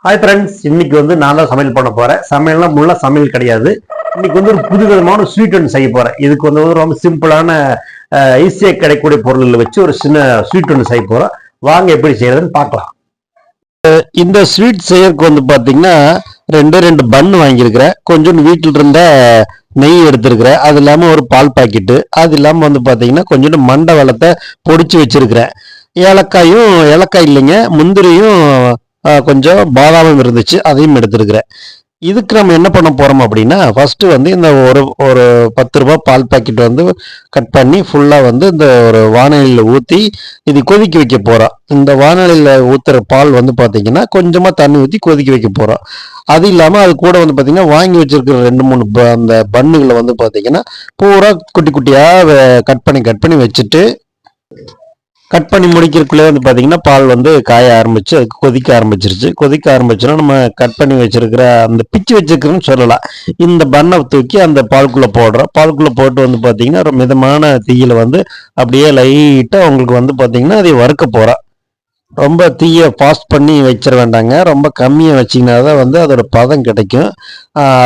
Hi friends, இன்னைக்கு நான் தான் சமையல் பண்ண போறேன். சமையல்லாம் முள்ள சமையல் கிடையாது. இன்னைக்கு ஒரு புது விதமான ஸ்வீட் ஒன்று செய்ய போறேன். இதுக்கு ரொம்ப சிம்பிளான ஈஸியா கிடைக்கக்கூடிய பொருள்களை வச்சு ஒரு சின்ன ஸ்வீட் ஒன்று செய்ய போறோம். வாங்க எப்படி செய்யறதுன்னு பார்க்கலாம். இந்த ஸ்வீட் செய்யறதுக்கு பாத்தீங்கன்னா ரெண்டு பன் வாங்கியிருக்கிறேன். கொஞ்சம் வீட்டில் இருந்த நெய் எடுத்திருக்கிறேன். அது இல்லாம ஒரு பால் பாக்கெட்டு, அது இல்லாம பாத்தீங்கன்னா கொஞ்சம் மண்டை வெள்ளத்தை பொடிச்சு வச்சிருக்கிறேன். ஏலக்காய் இல்லைங்க, முந்திரியும் கொஞ்சம் பாதாமும் இருந்துச்சு, அதையும் எடுத்துருக்கிறேன். இதுக்கு நம்ம என்ன பண்ண போறோம் அப்படின்னா, ஃபர்ஸ்ட் இந்த ஒரு 10 ரூபாய் பால் பாக்கெட் கட் பண்ணி ஃபுல்லா இந்த ஒரு வானலியில் ஊற்றி இது கொதிக்க வைக்க போறோம். இந்த வானலியில் ஊத்துற பால் பாத்தீங்கன்னா கொஞ்சமா தண்ணி ஊற்றி கொதிக்க வைக்க போறோம். அது இல்லாம அது கூட பாத்தீங்கன்னா வாங்கி வச்சிருக்கிற 2-3 அந்த பன்னுகளை பாத்தீங்கன்னா பூரா குட்டி குட்டியா கட் பண்ணி வச்சுட்டு, கட் பண்ணி முடிக்கிறதுக்குள்ளே பார்த்தீங்கன்னா பால் காய ஆரம்பிச்சு அதுக்கு கொதிக்க ஆரம்பிச்சுன்னா நம்ம கட் பண்ணி வச்சிருக்கிற அந்த பிச்சு வச்சிருக்கிறோன்னு சொல்லலாம். இந்த பண்ணை தூக்கி அந்த பாலுக்குள்ளே போடுறோம். பாலுக்குள்ளே போட்டு பார்த்தீங்கன்னா ஒரு மிதமான தீயில அப்படியே லைட்டாக உங்களுக்கு பார்த்தீங்கன்னா அதை வறுக்க போகிறோம். ரொம்ப தீயை ஃபாஸ்ட் பண்ணி வச்சிட வேண்டாங்க. ரொம்ப கம்மியாக வச்சிங்கன்னா தான் அதோட பதம் கிடைக்கும்.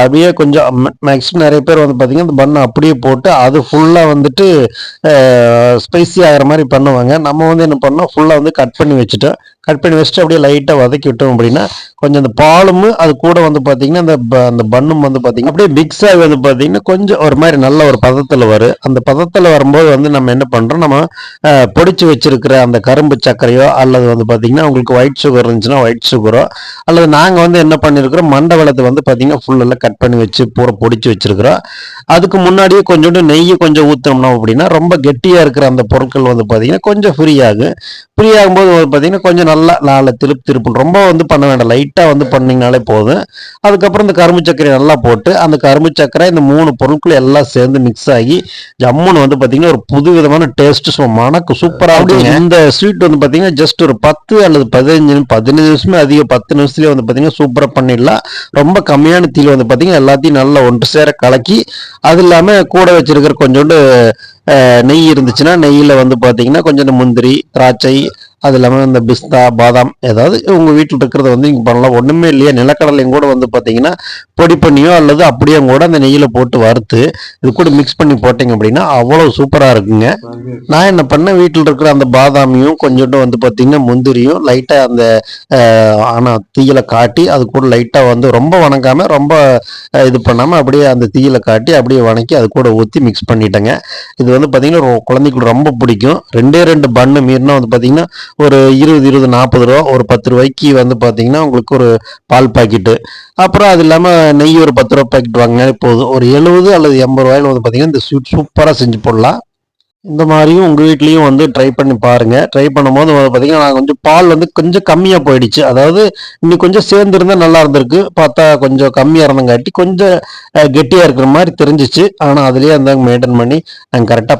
அப்படியே கொஞ்சம் மேக்ஸிமம் நிறைய பேர் பார்த்தீங்கன்னா இந்த பண்ணை அப்படியே போட்டு அது ஃபுல்லாக ஸ்பைசி ஆகிற மாதிரி பண்ணுவாங்க. நம்ம என்ன பண்ணோம், ஃபுல்லாக கட் பண்ணி வச்சுட்டோம். கட் பண்ணி வச்சுட்டு அப்படியே லைட்டாக வதக்கி விட்டோம் அப்படின்னா கொஞ்சம் அந்த பாலும் அது கூட பார்த்தீங்கன்னா அந்த பண்ணும் பார்த்தீங்கன்னா அப்படியே மிக்ஸ் ஆகி பார்த்தீங்கன்னா கொஞ்சம் ஒரு மாதிரி நல்ல ஒரு பதத்தில் வரும். அந்த பதத்தில் வரும்போது நம்ம என்ன பண்ணுறோம், நம்ம பொடிச்சு வச்சிருக்கிற அந்த கரும்பு சர்க்கரையோ அல்லது பார்த்தீங்கன்னா உங்களுக்கு ஒயிட் சுகர் இருந்துச்சுன்னா ஒயிட் சுகரோ, அல்லது நாங்கள் என்ன பண்ணியிருக்கிறோம், மண்டை வெள்ளத்தை பார்த்தீங்கன்னா ஃபுல்லெல்லாம் கட் பண்ணி வச்சு பூரா பொடிச்சு வச்சிருக்கிறோம். அதுக்கு முன்னாடியே கொஞ்சோண்டு நெய்யை கொஞ்சம் ஊற்றினோம்னா அப்படின்னா ரொம்ப கெட்டியாக இருக்கிற அந்த பொருட்கள் பார்த்தீங்கன்னா கொஞ்சம் ஃப்ரீ ஆகும்போது பார்த்தீங்கன்னா கொஞ்சம் நல்லா 4 திருப்பு ரொம்ப பண்ண வேண்டாம், லைட்டாக பண்ணிங்கனாலே போதும். அதுக்கப்புறம் இந்த கரும்பு சர்க்கரை நல்லா போட்டு அந்த கரும்பு சர்க்கரை இந்த 3 பொருட்கள் எல்லாம் சேர்ந்து மிக்ஸ் ஆகி ஜம்முன்னு பார்த்தீங்கன்னா ஒரு புது விதமான டேஸ்ட் மணக்கு சூப்பராக இருக்கும். இந்த ஸ்வீட் பார்த்தீங்கன்னா ஜஸ்ட் ஒரு 10 அல்லது 15 நிமிஷமே அதிகம், 10 நிமிஷத்துலேயே பார்த்தீங்கன்னா சூப்பராக பண்ணிடலாம். ரொம்ப கம்மியான தீயில் பார்த்தீங்கன்னா எல்லாத்தையும் நல்லா ஒன்று சேர கலக்கி, அது இல்லாமல் கூட வச்சிருக்கிற கொஞ்சோண்டு நெய் இருந்துச்சுன்னா நெய்யில் பார்த்தீங்கன்னா கொஞ்சம் முந்திரி, திராட்சை, அது இல்லாமல் இந்த பிஸ்தா, பாதாம் ஏதாவது உங்கள் வீட்டில் இருக்கிறத நீங்கள் பண்ணலாம். ஒன்றுமே இல்லையா, நிலக்கடலையும் கூட பார்த்தீங்கன்னா பொடி பண்ணியோ அல்லது அப்படியே கூட அந்த நெய்யில் போட்டு வறுத்து இது கூட மிக்ஸ் பண்ணி போட்டிங்க அப்படின்னா அவ்வளோ சூப்பராக இருக்குங்க. நான் என்ன பண்ணேன், வீட்டில் இருக்கிற அந்த பாதாமியும் கொஞ்சோண்டு பார்த்தீங்கன்னா முந்திரியும் லைட்டாக அந்த ஆனால் தீயில காட்டி அது கூட லைட்டாக ரொம்ப வணங்காமல் ரொம்ப இது பண்ணாமல் அப்படியே அந்த தீயில காட்டி அப்படியே வணக்கி அது கூட ஊற்றி மிக்ஸ் பண்ணிட்டேங்க. இது பார்த்தீங்கன்னா குழந்தைக்கு ரொம்ப பிடிக்கும். 2 பன்னு மீறினா பார்த்தீங்கன்னா ஒரு 20, 40 ரூபா, ஒரு 10 ரூபாய்க்கு பார்த்தீங்கன்னா உங்களுக்கு ஒரு பால் பாக்கெட்டு, அப்புறம் அது இல்லாமல் நெய் ஒரு 10 ரூபா பாக்கெட் வாங்கினாலே போதும். ஒரு 70 அல்லது 80 ரூபாயில பார்த்தீங்கன்னா இந்த ஸ்வீட் சூப்பராக செஞ்சு போடலாம். இந்த மாதிரியும் உங்கள் வீட்லேயும் ட்ரை பண்ணி பாருங்கள். ட்ரை பண்ணும்போது பார்த்தீங்கன்னா நான் கொஞ்சம் பால் கொஞ்சம் கம்மியாக போயிடுச்சு. அதாவது இன்னும் கொஞ்சம் சேர்ந்துருந்தால் நல்லா இருந்திருக்கு. பார்த்தா கொஞ்சம் கம்மியாக இருந்தங்காட்டி கொஞ்சம் கெட்டியாக இருக்கிற மாதிரி தெரிஞ்சிச்சு. ஆனால் அதுலேயே மெயின்டைன் பண்ணி நாங்கள் கரெக்டாக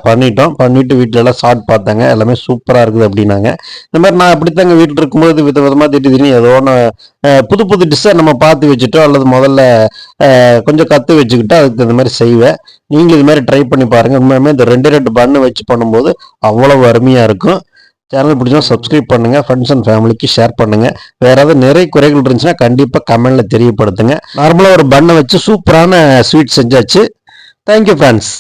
பண்ணிவிட்டு வீட்டிலலாம் சாப்பிட்டு பார்த்தாங்க. எல்லாமே சூப்பராக இருக்குது அப்படின்னாங்க. இந்த மாதிரி நான் அப்படித்தாங்க வீட்டில் இருக்கும்போது விதவிதமாக திடீர்னு ஏதோ ஒன்று புது டிஷ்ஷை நம்ம பார்த்து வச்சுட்டோம் அல்லது முதல்ல கொஞ்சம் கற்று வச்சுக்கிட்டோ அதுக்கு இந்த மாதிரி செய்வேன். நீங்களும் இது மாதிரி ட்ரை பண்ணி பாருங்கள். உண்மையுமே இந்த 2 பன்னு வச்சு பண்ணும்போது அவ்வளவு அருமையாக இருக்கும். சேனல் பிடிச்சா சப்ஸ்கிரைப் பண்ணுங்கள், ஃப்ரெண்ட்ஸ் அண்ட் ஃபேமிலிக்கு ஷேர் பண்ணுங்கள். வேறு ஏதாவது நிறைய குறைகள் இருந்துச்சுன்னா கண்டிப்பாக கமெண்டில் தெரியப்படுத்துங்க. நார்மலாக ஒரு பண்ணை வச்சு சூப்பரான ஸ்வீட் செஞ்சாச்சு. Thank you friends.